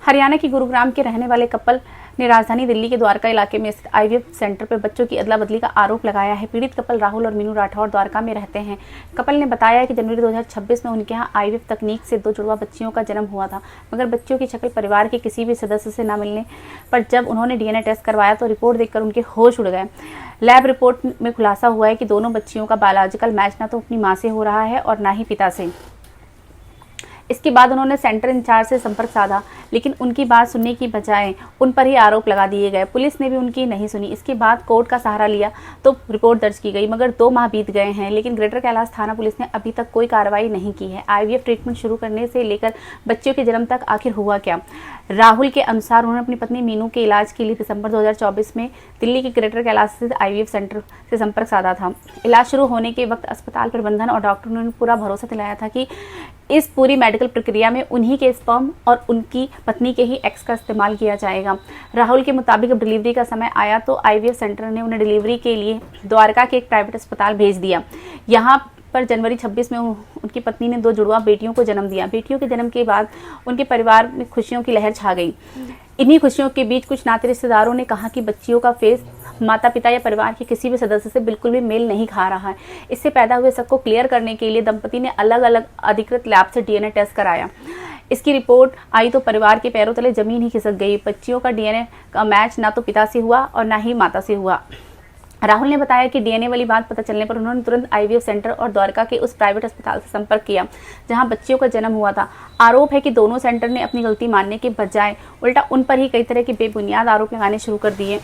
हरियाणा के गुरुग्राम के रहने वाले कपल ने राजधानी दिल्ली के द्वारका इलाके में स्थित आईवीएफ सेंटर पर बच्चों की अदला बदली का आरोप लगाया है। पीड़ित कपल राहुल और मीनू राठौर द्वारका में रहते हैं। कपल ने बताया कि जनवरी 2026 में उनके यहां आईवीएफ तकनीक से 2 जुड़वा बच्चियों का जन्म हुआ था, मगर बच्चियों की शक्ल परिवार के किसी भी सदस्य से न मिलने पर जब उन्होंने डीएनए टेस्ट करवाया तो रिपोर्ट देखकर उनके होश उड़ गए। लैब रिपोर्ट में खुलासा हुआ है कि दोनों बच्चियों का बायोलॉजिकल मैच न तो अपनी मां से हो रहा है और न ही पिता से। इसके बाद उन्होंने सेंटर इंचार्ज से संपर्क साधा, लेकिन उनकी बात सुनने की बजाय उन पर ही आरोप लगा दिए गए। पुलिस ने भी उनकी नहीं सुनी। इसके बाद कोर्ट का सहारा लिया तो रिपोर्ट दर्ज की गई, मगर 2 माह बीत गए हैं, लेकिन ग्रेटर कैलाश थाना पुलिस ने अभी तक कोई कार्रवाई नहीं की है। आईवीएफ ट्रीटमेंट शुरू करने से लेकर बच्चियों के जन्म तक आखिर हुआ क्या? राहुल के अनुसार उन्होंने अपनी पत्नी मीनू के इलाज के लिए दिसंबर 2024 में दिल्ली के ग्रेटर कैलाश स्थित आईवीएफ सेंटर से संपर्क साधा था। इलाज शुरू होने के वक्त अस्पताल प्रबंधन और डॉक्टरों ने पूरा भरोसा दिलाया था कि इस पूरी मेडिकल प्रक्रिया में उन्हीं के स्पर्म और उनकी पत्नी के ही एक्स का इस्तेमाल किया जाएगा। राहुल के मुताबिक अब डिलीवरी का समय आया तो आईवीएफ सेंटर ने उन्हें डिलीवरी के लिए द्वारका के एक प्राइवेट अस्पताल भेज दिया। यहाँ पर जनवरी 26 में उनकी पत्नी ने 2 जुड़वा बेटियों को जन्म दिया। बेटियों के जन्म के बाद उनके परिवार में खुशियों की लहर छा गई। इन्हीं खुशियों के बीच कुछ नाते रिश्तेदारों ने कहा कि बच्चियों का फेस माता पिता या परिवार के किसी भी सदस्य से बिल्कुल भी मेल नहीं खा रहा है। इससे पैदा हुए शक को क्लियर करने के लिए दंपति ने अलग अलग अधिकृत लैब से डीएनए टेस्ट कराया। इसकी रिपोर्ट आई तो परिवार के पैरों तले जमीन ही खिसक गई। बच्चियों का डीएनए का मैच ना तो पिता से हुआ और ना ही माता से हुआ। राहुल ने बताया कि डीएनए वाली बात पता चलने पर उन्होंने तुरंत आईवीएफ सेंटर और द्वारका के उस प्राइवेट अस्पताल से संपर्क किया जहां बच्चियों का जन्म हुआ था। आरोप है कि दोनों सेंटर ने अपनी गलती मानने के बजाय उल्टा उन पर ही कई तरह के बेबुनियाद आरोप लगाने शुरू कर दिए।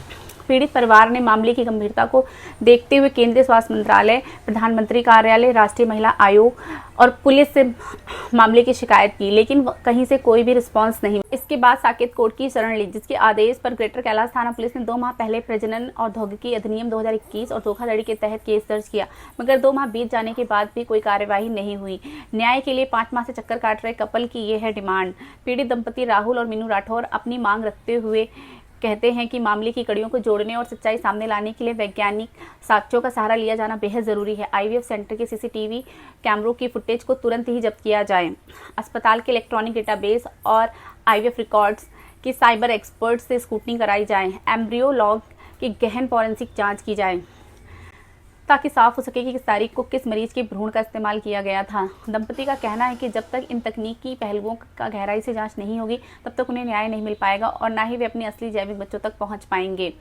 पीड़ित परिवार ने मामले की गंभीरता को देखते हुए केंद्रीय स्वास्थ्य मंत्रालय, प्रधानमंत्री कार्यालय, राष्ट्रीय महिला आयोग और पुलिस से मामले की शिकायत की, लेकिन कहीं से कोई भी रिस्पांस नहीं। इसके बाद साकेत कोर्ट की शरण ली, जिसके आदेश पर ग्रेटर कैलाश थाना पुलिस ने 2 माह पहले प्रजनन और प्रौद्योगिकी अधिनियम 2021 और धोखाधड़ी के तहत केस दर्ज किया, मगर 2 माह बीत जाने के बाद भी कोई कार्यवाही नहीं हुई। न्याय के लिए 5 माह से चक्कर काट रहे कपल की ये है डिमांड। पीड़ित दंपति राहुल और मीनू राठौर अपनी मांग रखते हुए कहते हैं कि मामले की कड़ियों को जोड़ने और सच्चाई सामने लाने के लिए वैज्ञानिक साक्ष्यों का सहारा लिया जाना बेहद जरूरी है। आईवीएफ सेंटर के सीसीटीवी कैमरों की फुटेज को तुरंत ही जब्त किया जाए। अस्पताल के इलेक्ट्रॉनिक डेटाबेस और आईवीएफ रिकॉर्ड्स की साइबर एक्सपर्ट से स्क्रूटनी कराई जाए। एम्ब्रियो लॉग की गहन फॉरेंसिक जांच की जाए ताकि साफ हो सके कि किस तारीख को किस मरीज के भ्रूण का इस्तेमाल किया गया था। दंपति का कहना है कि जब तक इन तकनीकी पहलुओं का गहराई से जांच नहीं होगी तब तक उन्हें न्याय नहीं मिल पाएगा और ना ही वे अपने असली जैविक बच्चों तक पहुंच पाएंगे।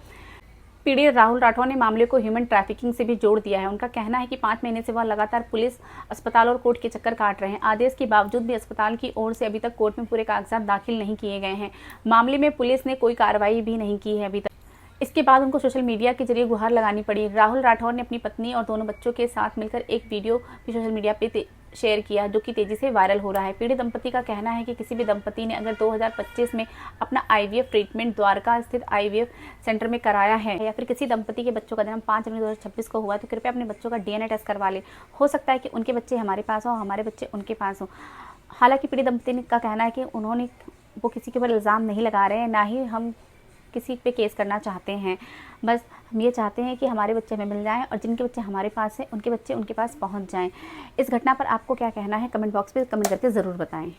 पीड़ित राहुल राठौर ने मामले को ह्यूमन ट्रैफिकिंग से भी जोड़ दिया है। उनका कहना है कि 5 महीने से वह लगातार पुलिस, अस्पताल और कोर्ट के चक्कर काट रहे हैं। आदेश के बावजूद भी अस्पताल की ओर से अभी तक कोर्ट में पूरे कागजात दाखिल नहीं किए गए हैं। मामले में पुलिस ने कोई कार्रवाई भी नहीं की है अभी तक। इसके बाद उनको सोशल मीडिया के जरिए गुहार लगानी पड़ी। राहुल राठौर ने अपनी पत्नी और दोनों बच्चों के साथ मिलकर एक वीडियो भी सोशल मीडिया पे शेयर किया, जो कि तेजी से वायरल हो रहा है। पीड़ित दंपति का कहना है कि किसी भी दंपति ने अगर 2025 में अपना आईवीएफ ट्रीटमेंट द्वारका स्थित आईवीएफ सेंटर में कराया है या फिर किसी दंपति के बच्चों का जन्म 5 जनवरी 2026 को हुआ तो कृपया अपने बच्चों का डीएनए टेस्ट करवा ले। हो सकता है कि उनके बच्चे हमारे पास हों, हमारे बच्चे उनके पास हों। हालांकि पीड़ित दंपति का कहना है कि वो किसी के ऊपर इल्ज़ाम नहीं लगा रहे हैं, ना ही हम किसी पे केस करना चाहते हैं। बस हम ये चाहते हैं कि हमारे बच्चे हमें मिल जाएं और जिनके बच्चे हमारे पास हैं उनके बच्चे उनके पास पहुंच जाएं। इस घटना पर आपको क्या कहना है? कमेंट बॉक्स में कमेंट करके ज़रूर बताएं।